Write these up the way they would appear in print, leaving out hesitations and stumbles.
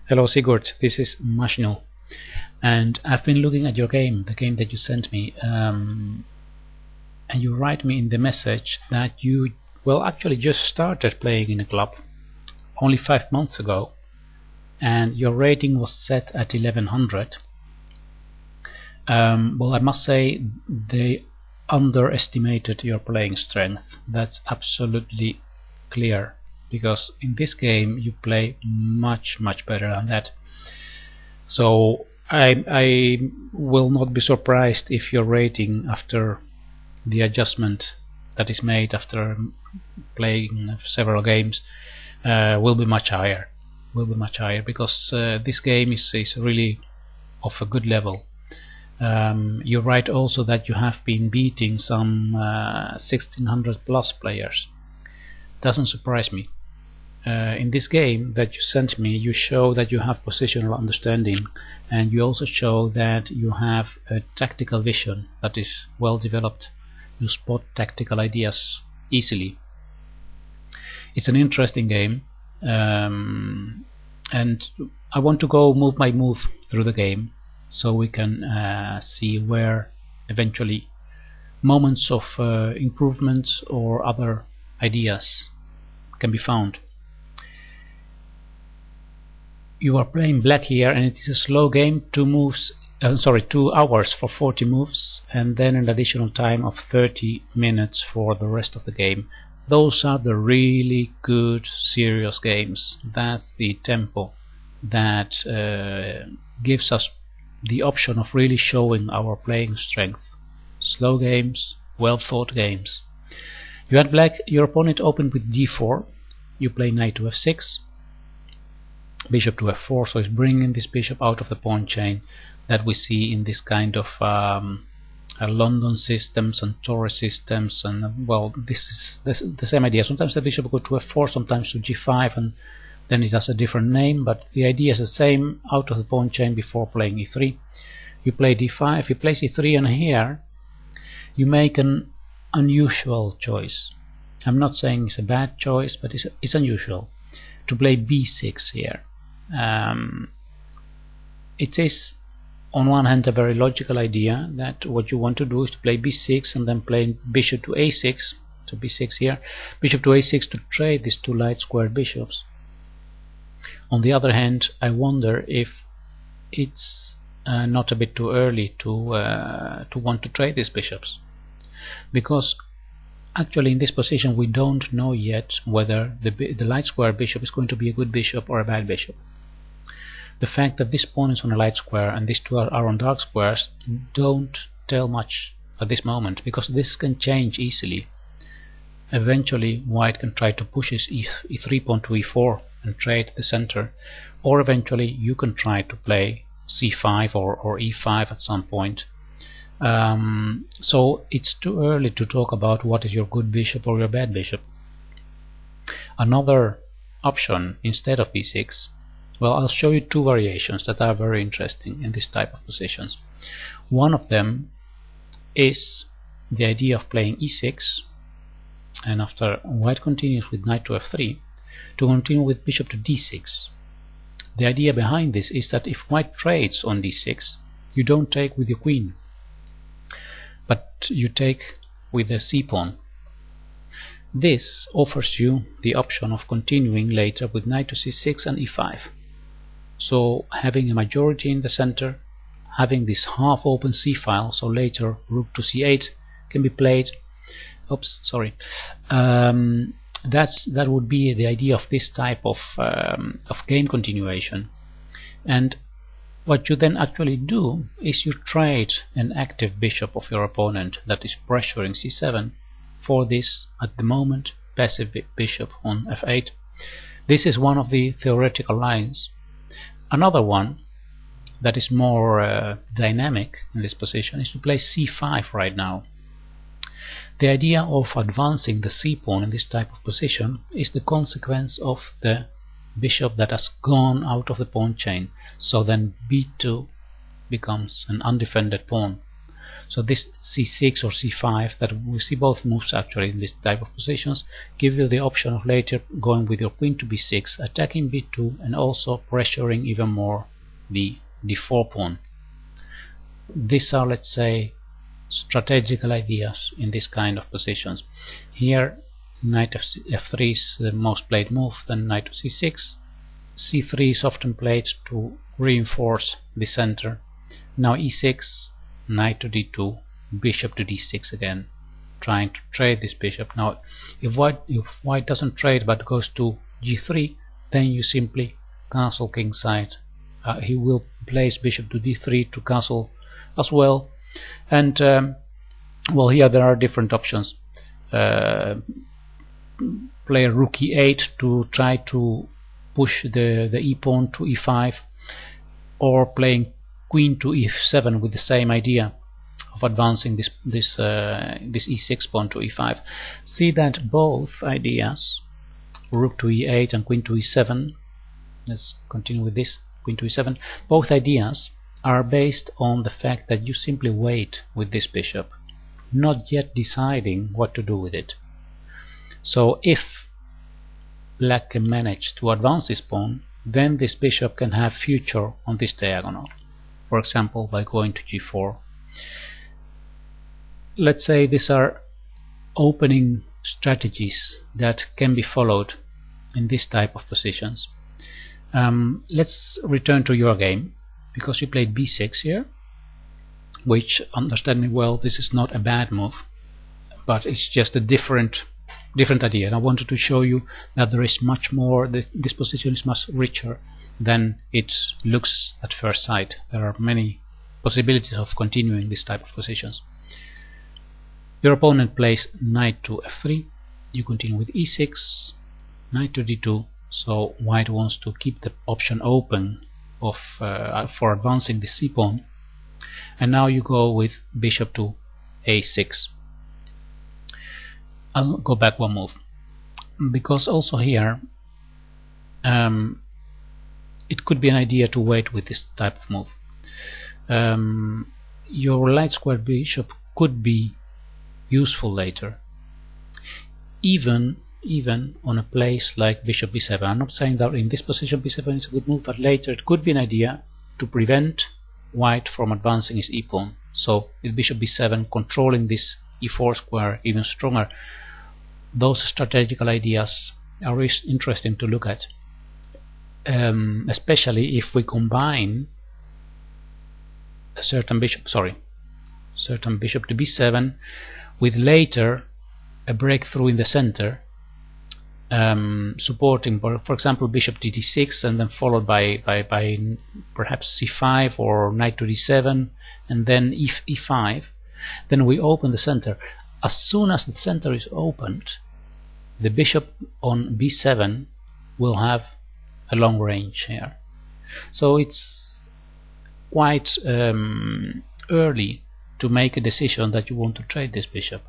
Hello Sigurd, this is Mashno, and I've been looking at your game, the game that you sent me, and you write me in the message that you, actually just started playing in a club only 5 months ago, and your rating was set at 1100. I must say they underestimated your playing strength. That's absolutely clear, because in this game you play much better than that. So I will not be surprised if your rating after the adjustment that is made after playing several games will be much higher. Because this game is really of a good level. You write also that you have been beating some 1600 plus players. Doesn't surprise me. In this game that you sent me, you show that you have positional understanding, and you also show that you have a tactical vision that is well developed. You spot tactical ideas easily. It's an interesting game, and I want to go move by move through the game so we can see where eventually moments of improvement or other ideas can be found. You are playing black here, and it is a slow game. 2 hours for 40 moves, and then an additional time of 30 minutes for the rest of the game. Those are the really good, serious games. That's the tempo that gives us the option of really showing our playing strength. Slow games, well thought games. You had black, your opponent opened with d4. You play knight to f6, bishop to f4, so it's bringing this bishop out of the pawn chain that we see in this kind of London systems and Torre systems, and this is the same idea. Sometimes the bishop goes to f4, sometimes to g5, and then it has a different name, but the idea is the same, out of the pawn chain before playing e3. You play d5, you play e3, and here you make an unusual choice. I'm not saying it's a bad choice, but it's unusual to play b6 here. It is on one hand a very logical idea that what you want to do is to play b6 and then play bishop to a6, so b6 here, bishop to a6 to trade these two light squared bishops. On the other hand, I wonder if it's not a bit too early to want to trade these bishops, because actually in this position we don't know yet whether the light square bishop is going to be a good bishop or a bad bishop. The fact that this pawn is on a light square and these two are on dark squares don't tell much at this moment, because this can change easily. Eventually white can try to push his e3 pawn to e4 and trade the center, or eventually you can try to play c5 or e5 at some point. So it's too early to talk about what is your good bishop or your bad bishop. Another option instead of b6, I'll show you two variations that are very interesting in this type of positions. One of them is the idea of playing e6, and after white continues with knight to f3, to continue with bishop to d6. The idea behind this is that if white trades on d6, you don't take with your queen, but you take with the c-pawn. This offers you the option of continuing later with knight to c6 and e5. So having a majority in the center, having this half open c-file, so later rook to c8 can be played. That would be the idea of this type of game continuation. And what you then actually do is you trade an active bishop of your opponent that is pressuring c7 for this, at the moment, passive bishop on f8. This is one of the theoretical lines. Another one that is more dynamic in this position is to play c5 right now. The idea of advancing the c-pawn in this type of position is the consequence of the bishop that has gone out of the pawn chain, so then b2 becomes an undefended pawn. So this c6 or c5, that we see both moves actually in this type of positions, give you the option of later going with your queen to b6, attacking b2, and also pressuring even more the d4 pawn. These are, let's say, strategical ideas in this kind of positions. Here knight f3 is the most played move, then knight to c6. c3 is often played to reinforce the center. Now e6, knight to d2, bishop to d6 again, trying to trade this bishop. Now if white doesn't trade but goes to g3, then you simply castle kingside. He will place bishop to d3 to castle as well. And well, here there are different options. Play rook e8 to try to push the e-pawn to e5, or playing queen to e7 with the same idea of advancing this e6 pawn to e5. See that both ideas, rook to e8 and queen to e7, let's continue with this, queen to e7, both ideas are based on the fact that you simply wait with this bishop, not yet deciding what to do with it. So if black can manage to advance this pawn, then this bishop can have future on this diagonal, for example by going to g4. Let's say these are opening strategies that can be followed in this type of positions. Let's return to your game, because you played b6 here, which, understand me well, this is not a bad move, but it's just a different idea, and I wanted to show you that there is much more. This position is much richer than it looks at first sight. There are many possibilities of continuing this type of positions. Your opponent plays knight to f3, you continue with e6, knight to d2, so white wants to keep the option open of for advancing the c-pawn, and now you go with bishop to a6. I'll go back one move, because also here it could be an idea to wait with this type of move. Your light square bishop could be useful later, even on a place like bishop b7. I'm not saying that in this position b7 is a good move, but later it could be an idea to prevent white from advancing his e-pawn. So with bishop b7 controlling this e4 square even stronger, those strategical ideas are interesting to look at, especially if we combine a certain bishop to b7 with later a breakthrough in the center, supporting, for example, bishop to d6, and then followed by perhaps c5 or knight to d7, and then e5. Then we open the center. As soon as the center is opened, the bishop on b7 will have a long range here. So it's quite early to make a decision that you want to trade this bishop.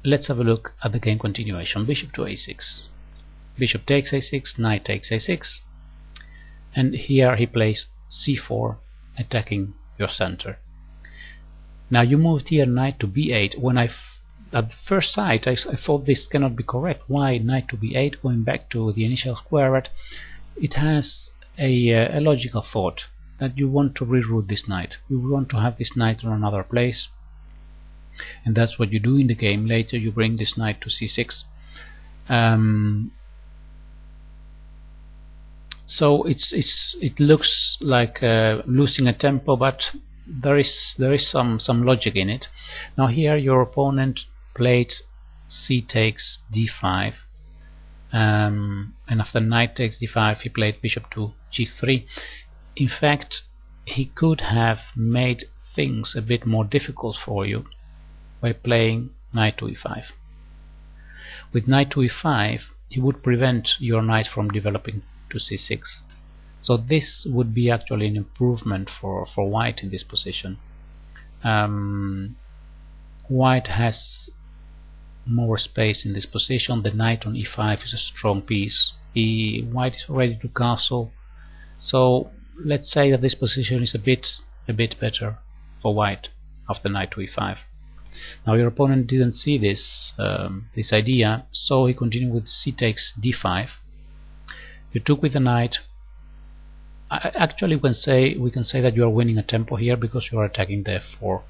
Let's have a look at the game continuation. Bishop to a6, bishop takes a6, knight takes a6, and here he plays c4, attacking your center. Now you moved here knight to b8. When at first sight I thought this cannot be correct. Why knight to b8, going back to the initial square? But it has a logical thought that you want to reroute this knight. You want to have this knight on another place, and that's what you do in the game. Later you bring this knight to c6. So it looks like losing a tempo, but there is some logic in it. Now here your opponent played c takes d5, and after knight takes d5 he played bishop to g3. In fact, he could have made things a bit more difficult for you by playing knight to e5. With knight to e5 he would prevent your knight from developing to c6. So this would be actually an improvement for white in this position. White has more space in this position. The knight on e5 is a strong piece. White is ready to castle. So let's say that this position is a bit better for white after knight to e5. Now your opponent didn't see this this idea, so he continued with c takes d5. You took with the knight. Actually, we can say that you are winning a tempo here because you are attacking the f4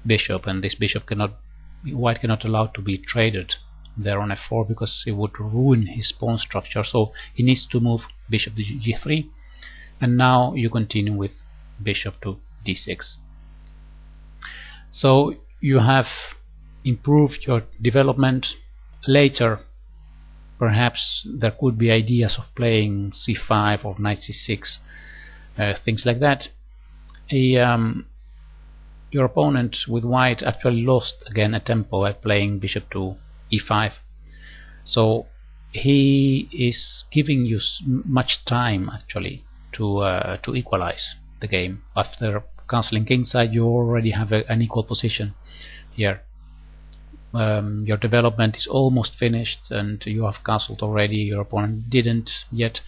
bishop, and this bishop white cannot allow to be traded there on f4 because it would ruin his pawn structure. So he needs to move bishop to g3, and now you continue with bishop to d6. So you have improved your development. Later, perhaps there could be ideas of playing c5 or knight c6, things like that. Your opponent with white actually lost again a tempo by playing bishop to e5. So he is giving you much time actually to equalize the game. After castling kingside, you already have an equal position here. Your development is almost finished and you have castled already. Your opponent didn't yet.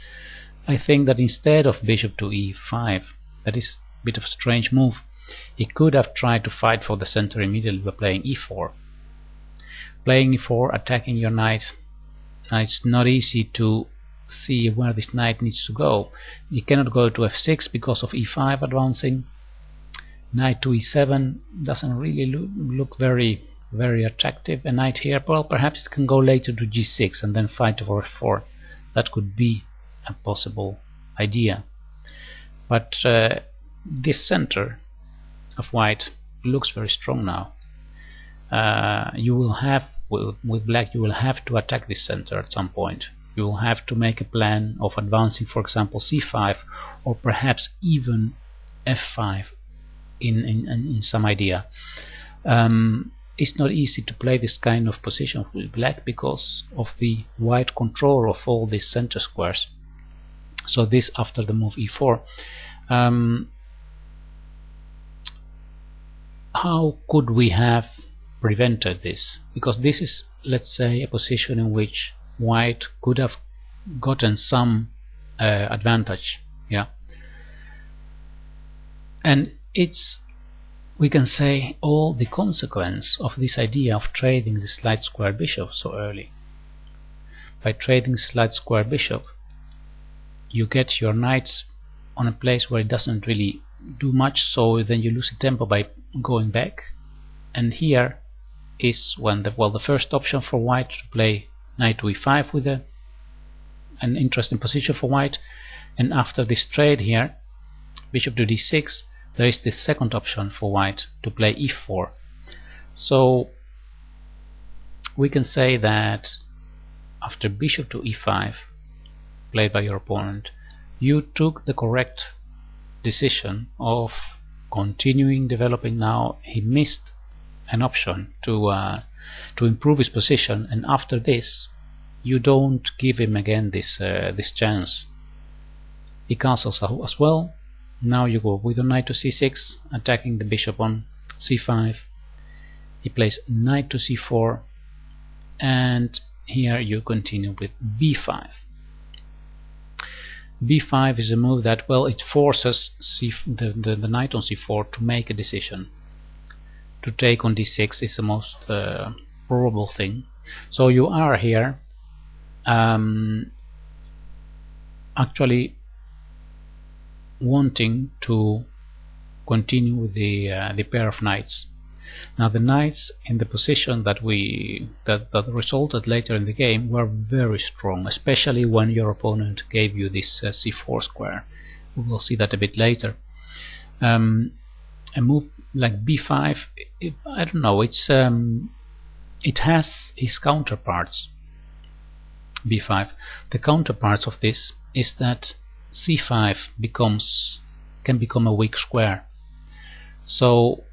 I think that instead of bishop to e5, that is a bit of a strange move, he could have tried to fight for the center immediately by playing e4. Playing e4, attacking your knight. Now it's not easy to see where this knight needs to go. You cannot go to f6 because of e5 advancing. Knight to e7 doesn't really look very attractive. A knight here, well, perhaps it can go later to g6 and then fight for f4. That could be a possible idea. But this center of white looks very strong now. You will have, with black, you will have to attack this center at some point. You will have to make a plan of advancing, for example, c5 or perhaps even f5 in some idea. It's not easy to play this kind of position with black because of the white control of all these center squares. So this after the move e4. How could we have prevented this? Because this is, let's say, a position in which white could have gotten some advantage, yeah. And it's, we can say, all the consequence of this idea of trading the slight square bishop so early. By trading slight square bishop, you get your knights on a place where it doesn't really do much, so then you lose a tempo by going back. And here is when the first option for white to play knight to e5 with an interesting position for white, and after this trade here, bishop to d6, there is the second option for white to play e4. So we can say that after bishop to e5 played by your opponent, you took the correct decision of continuing developing. Now he missed an option to improve his position, and after this you don't give him again this chance. He castles as well. Now you go with a knight to c6, attacking the bishop on c5. He plays knight to c4, and here you continue with b5. b5 is a move that, well, it forces the knight on c4 to make a decision. To take on d6 is the most probable thing. So you are here actually wanting to continue with the pair of knights. Now the knights in the position that resulted later in the game were very strong, especially when your opponent gave you this c4 square. We will see that a bit later. A move like b5, I don't know, it has its counterparts. b5. The counterparts of this is that c5 can become a weak square. So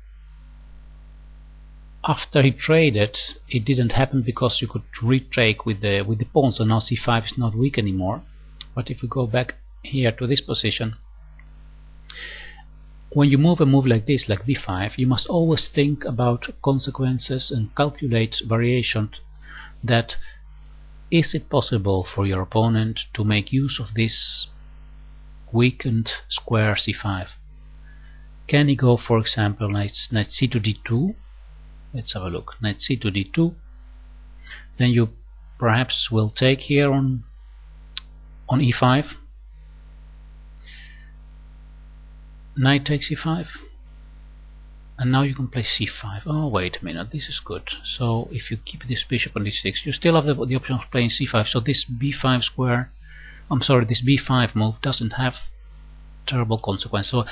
after he traded, it didn't happen because you could retrade with the pawn, so now c5 is not weak anymore. But if we go back here to this position, when you move a move like this, like b5, you must always think about consequences and calculate variations. That is it possible for your opponent to make use of this weakened square c5? Can he go, for example, knight c to d2? Let's have a look. Knight c to d2. Then you perhaps will take here on e5. Knight takes e5. And now you can play c5. Oh, wait a minute, this is good. So if you keep this bishop on d6, you still have the option of playing c5. So this b5 square, I'm sorry, this b5 move doesn't have terrible consequence. So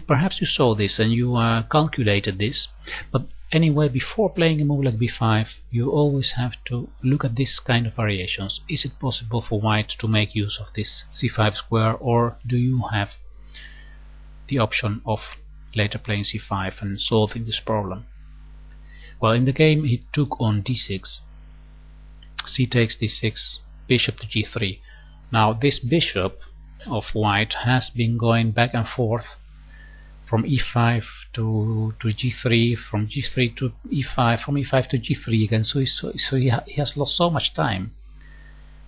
perhaps you saw this and you calculated this. But anyway, before playing a move like b5, you always have to look at this kind of variations. Is it possible for white to make use of this c5 square, or do you have the option of later playing c5 and solving this problem? Well, in the game he took on d6, c takes d6, bishop to g3. Now this bishop of white has been going back and forth from e5 to g3, from g3 to e5, from e5 to g3 again. So he has lost so much time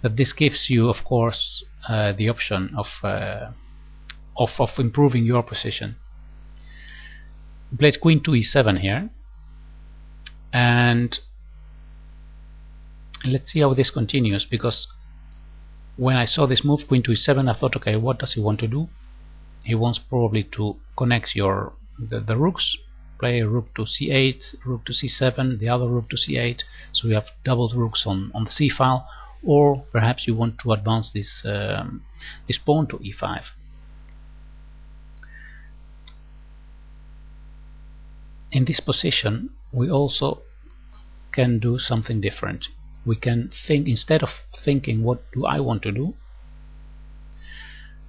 that this gives you, of course, the option of improving your position. Played queen to e7 here, and let's see how this continues, because when I saw this move, queen to e7, I thought, okay, what does he want to do? He wants probably to connect the rooks, play a rook to c8, rook to c7, the other rook to c8, so we have doubled rooks on the c file, or perhaps you want to advance this pawn to e5. In this position, we also can do something different. We can think, instead of thinking what do I want to do,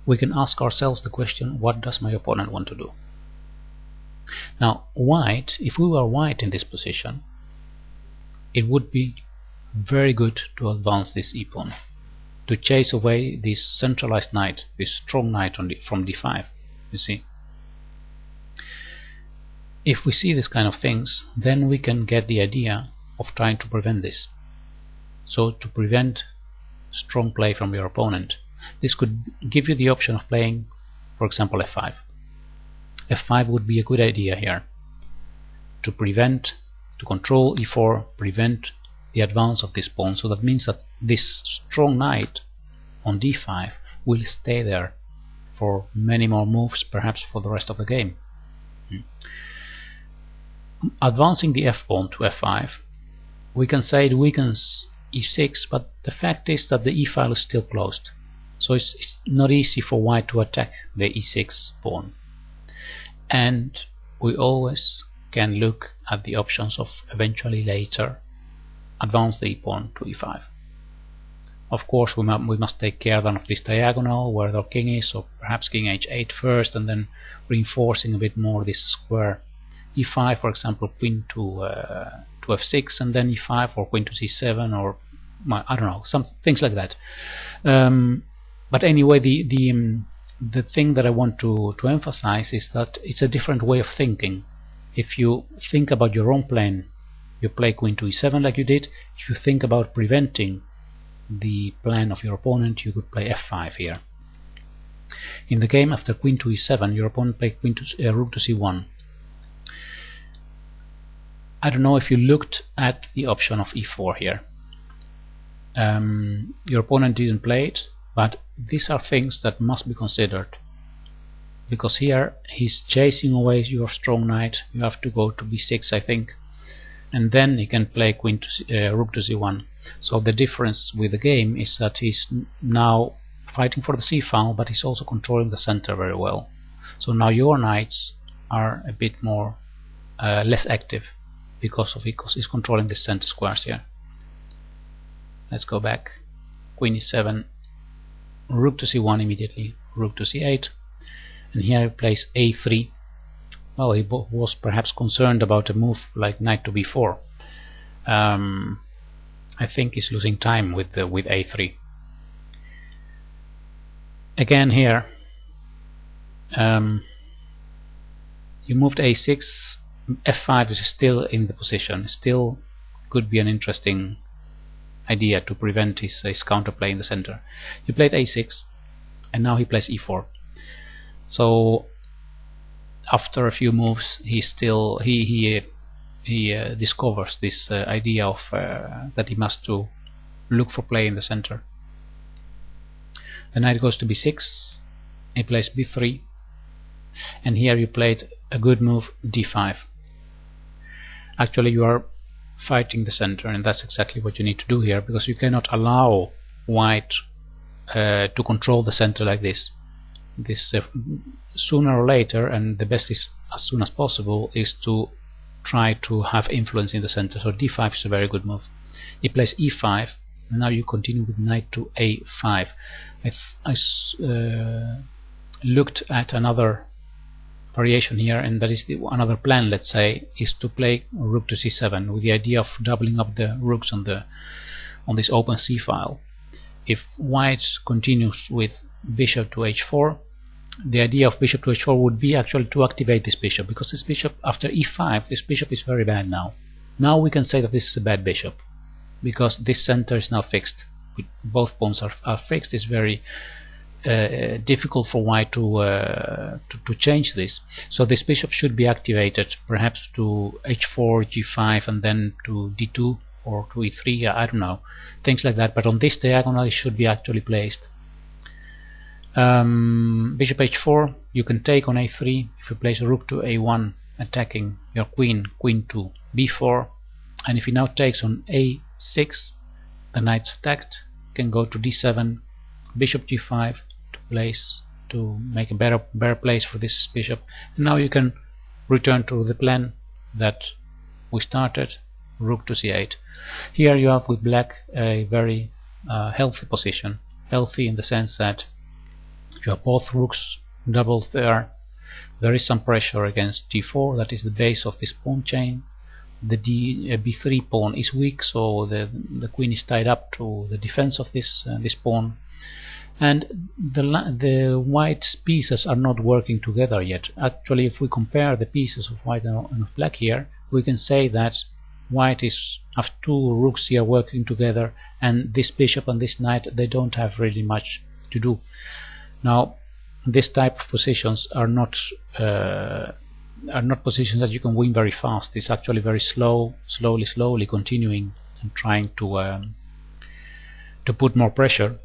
we can ask ourselves the question, what does my opponent want to do? Now white, if we were white in this position, it would be very good to advance this e-pawn, to chase away this centralized knight, this strong knight from d5. You see, if we see this kind of things, then we can get the idea of trying to prevent this. So to prevent strong play from your opponent, this could give you the option of playing, for example, f5. f5 would be a good idea here to prevent, to control e4, prevent the advance of this pawn. So that means that this strong knight on d5 will stay there for many more moves, perhaps for the rest of the game. Advancing the f-pawn to f5, we can say it weakens e6, but the fact is that the e-file is still closed, so it's not easy for white to attack the e6 pawn. And we always can look at the options of eventually later advance the e-pawn to e5. Of course, we must take care then of this diagonal where the king is, so perhaps king h8 first, and then reinforcing a bit more this square. e5, for example, queen to f6, and then e5, or queen to c7, or I don't know, some things like that. But anyway, the thing that I want to emphasize is that it's a different way of thinking. If you think about your own plan, you play queen to e7 like you did. If you think about preventing the plan of your opponent, you could play f5 here. In the game, after queen to e7, your opponent played rook to c1. I don't know if you looked at the option of e4 here. Your opponent didn't play it, but these are things that must be considered, because here he's chasing away your strong knight. You have to go to b6, I think, and then he can play rook to c1. So the difference with the game is that he's now fighting for the c file, but he's also controlling the center very well. So now your knights are a bit more less active because he's controlling the center squares here. Let's go back. Queen e7, rook to c1 immediately, rook to c8, and here he plays a3. Well, he was perhaps concerned about a move like knight to b4. I think he's losing time with a3. Again here, you moved a6. f5 is still in the position. Still could be an interesting idea to prevent his counterplay in the center. You played a6, and now he plays e4. So after a few moves he discovers this idea of that he must to look for play in the center. The knight goes to b6, he plays b3, and here you played a good move, d5. Actually you are fighting the center, and that's exactly what you need to do here, because you cannot allow white to control the center like this. Sooner or later, and the best is as soon as possible, is to try to have influence in the center. So d5 is a very good move. He plays e5, and now you continue with knight to a5. I looked at another variation here, and that is another plan, let's say, is to play rook to c7 with the idea of doubling up the rooks on this open c file. If white continues with bishop to h4, the idea of bishop to h4 would be actually to activate this bishop, because this bishop after e5, this bishop is very bad now. Now we can say that this is a bad bishop, because this center is now fixed. Both pawns are fixed. It's very difficult for white to change this. So this bishop should be activated, perhaps to h4, g5, and then to d2 or to e3. I don't know, things like that. But on this diagonal it should be actually placed. Bishop h4, you can take on a3. If you place rook to a1, attacking your queen, queen to b4, and if he now takes on a6, the knight's attacked, can go to d7, bishop g5 to make a better place for this bishop. And now you can return to the plan that we started, rook to c8. Here you have with black a very healthy position, healthy in the sense that you have both rooks doubled there. There is some pressure against d4, that is the base of this pawn chain. The b3 pawn is weak, so the queen is tied up to the defense of this pawn, and the white pieces are not working together yet. Actually, if we compare the pieces of white and of black here, we can say that white have two rooks here working together, and this bishop and this knight, they don't have really much to do. Now, this type of positions are not positions that you can win very fast. It's actually very slowly continuing and trying to put more pressure.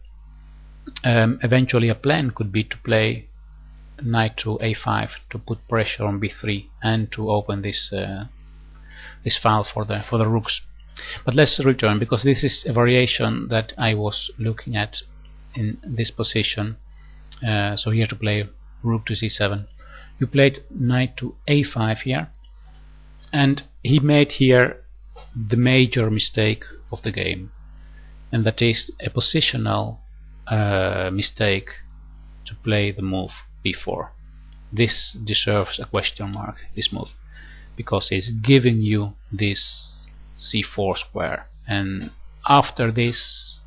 Eventually a plan could be to play knight to a5 to put pressure on b3 and to open this file for the rooks. But let's return, because this is a variation that I was looking at in this position. So here to play rook to c7. You played knight to a5 here, and he made here the major mistake of the game, and that is a positional mistake to play the move b4. This deserves a question mark, this move, because it's giving you this c4 square, and after this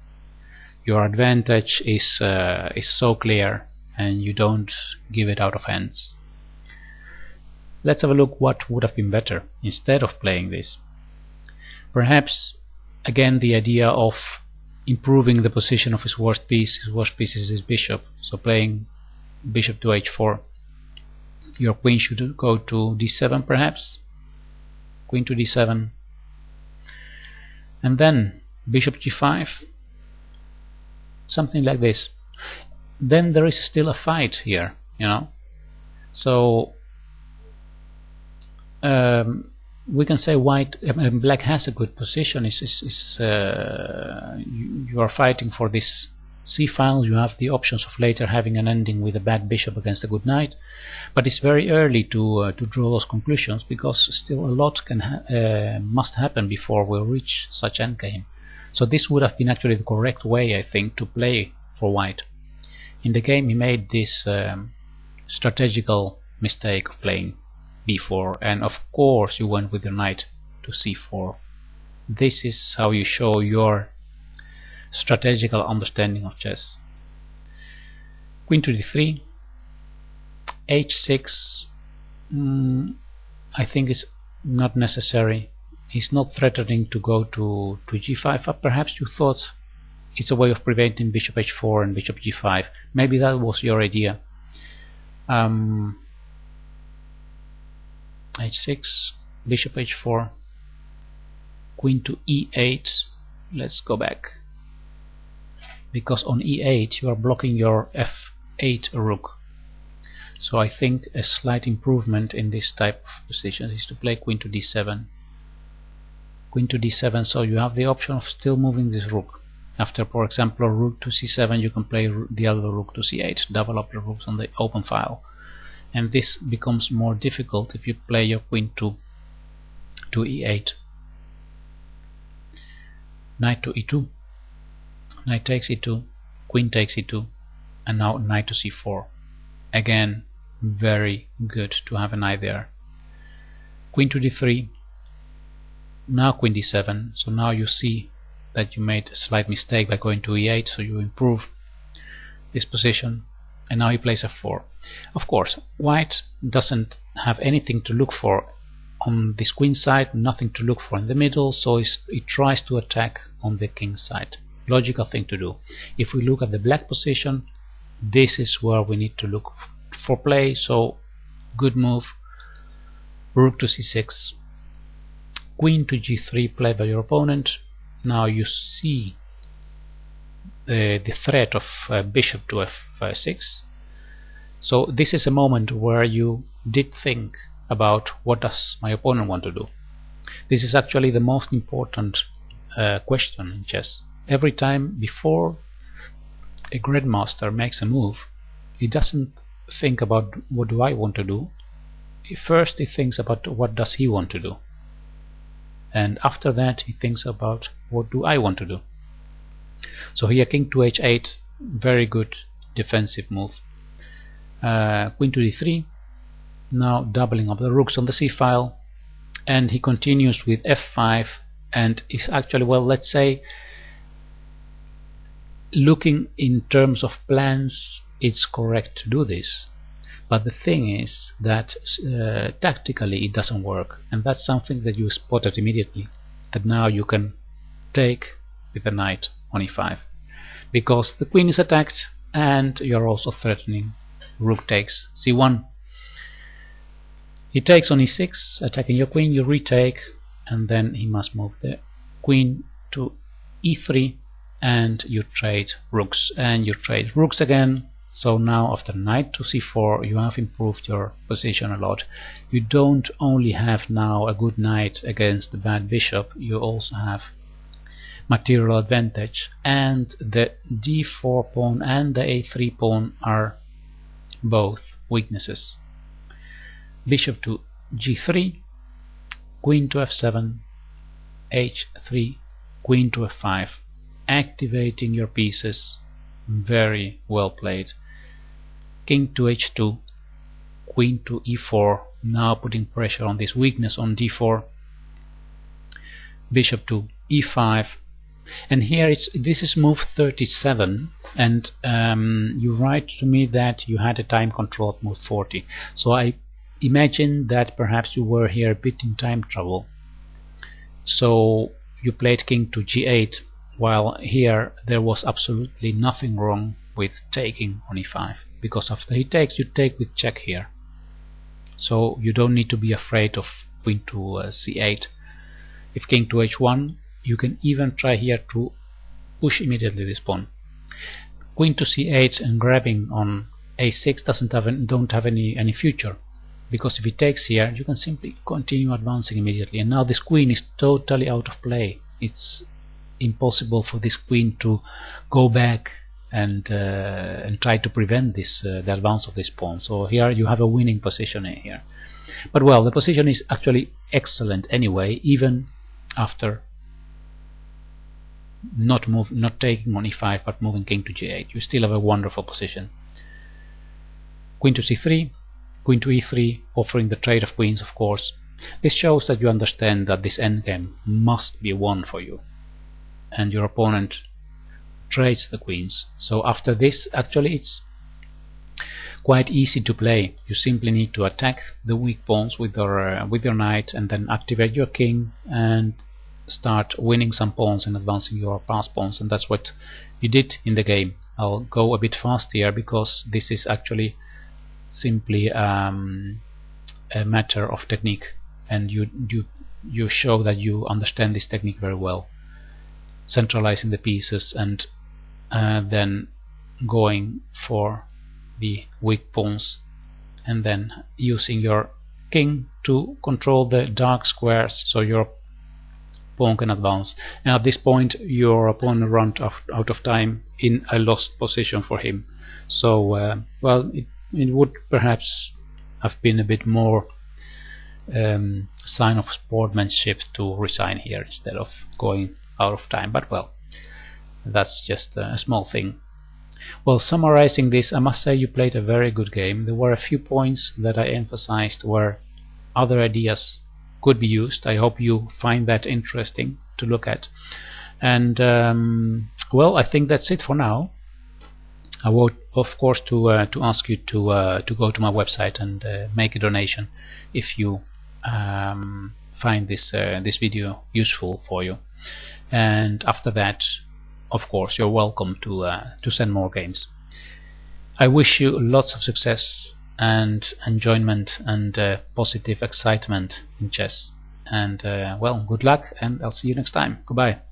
your advantage is so clear, and you don't give it out of hands. Let's have a look what would have been better instead of playing this. Perhaps again the idea of improving the position of his worst piece. His worst piece is his bishop, so playing bishop to h4. Your queen should go to d7 perhaps, queen to d7, and then bishop g5, something like this. Then there is still a fight here, so we can say black has a good position. You are fighting for this c file. You have the options of later having an ending with a bad bishop against a good knight, but it's very early to draw those conclusions, because still a lot must happen before we reach such endgame. So this would have been actually the correct way, I think, to play for white. In the game he made this strategical mistake of playing b4, and of course you went with your knight to c4. This is how you show your strategical understanding of chess. Queen to d3, h6, I think it's not necessary. He's not threatening to go to g5, but perhaps you thought it's a way of preventing bishop h4 and bishop g5. Maybe that was your idea. h6, bishop h4, queen to e8. Let's go back, because on e8 you are blocking your f8 rook. So I think a slight improvement in this type of position is to play queen to d7. Queen to d7, so you have the option of still moving this rook. After, for example, rook to c7, you can play the other rook to c8, double up the rooks on the open file. And this becomes more difficult if you play your queen to e8. Knight to e2, knight takes e2, queen takes e2, and now knight to c4. Again, very good to have a knight there. Queen to d3, now queen d7, so now you see that you made a slight mistake by going to e8, so you improve this position, and now he plays f4. Of course, white doesn't have anything to look for on this queen side, nothing to look for in the middle, so it tries to attack on the king side. Logical thing to do. If we look at the black position, this is where we need to look for play, so good move. Rook to c6, queen to g3 played by your opponent. Now you see the threat of bishop to f6. So this is a moment where you did think about what does my opponent want to do. This is actually the most important question in chess. Every time before a grandmaster makes a move, he doesn't think about what do I want to do. First he thinks about what does he want to do, and after that he thinks about what do I want to do. So here king to h8, very good defensive move. Queen to d3, now doubling up the rooks on the c file, and he continues with f5, and is actually, well, let's say, looking in terms of plans, it's correct to do this, but the thing is that tactically it doesn't work, and that's something that you spotted immediately, that now you can take with the knight on e5, because the queen is attacked and you're also threatening rook takes c1. He takes on e6, attacking your queen, you retake, and then he must move the queen to e3, and you trade rooks, and you trade rooks again. So now after knight to c4 you have improved your position a lot. You don't only have now a good knight against the bad bishop, you also have material advantage, and the d4 pawn and the a3 pawn are both weaknesses. Bishop to g3, queen to f7, h3, queen to f5, activating your pieces. Very well played. King to h2, queen to e4, now putting pressure on this weakness on d4. Bishop to e5, and here this is move 37, and you write to me that you had a time control at move 40, so I imagine that perhaps you were here a bit in time trouble, so you played king to g8, while here there was absolutely nothing wrong with taking on e5, because after he takes, you take with check here, so you don't need to be afraid of queen to c8. If king to h1, you can even try here to push immediately this pawn. Queen to c8 and grabbing on a6 don't have any future, because if he takes here, you can simply continue advancing immediately, and now this queen is totally out of play. It's impossible for this queen to go back and try to prevent this the advance of this pawn. So here you have a winning position in here. But well, the position is actually excellent anyway, even after not taking on e5 but moving king to g8. You still have a wonderful position. Queen to c3, queen to e3, offering the trade of queens, of course. This shows that you understand that this endgame must be won for you, and your opponent trades the queens. So after this, actually it's quite easy to play. You simply need to attack the weak pawns with your knight, and then activate your king and start winning some pawns and advancing your pass pawns, and that's what you did in the game. I'll go a bit fast here because this is actually simply a a matter of technique, and you show that you understand this technique very well, centralizing the pieces and then going for the weak pawns, and then using your king to control the dark squares so your pawn can advance. And at this point your opponent ran out of time in a lost position for him. So well, it would perhaps have been a bit more sign of sportsmanship to resign here instead of going out of time, but well, that's just a small thing. Well, summarizing this, I must say you played a very good game. There were a few points that I emphasized where other ideas could be used. I hope you find that interesting to look at. And well, I think that's it for now. I would, of course, to ask you to go to my website and make a donation if you find this this video useful for you. And after that, of course, you're welcome to send more games. I wish you lots of success and enjoyment and positive excitement in chess. And well, good luck, and I'll see you next time. Goodbye.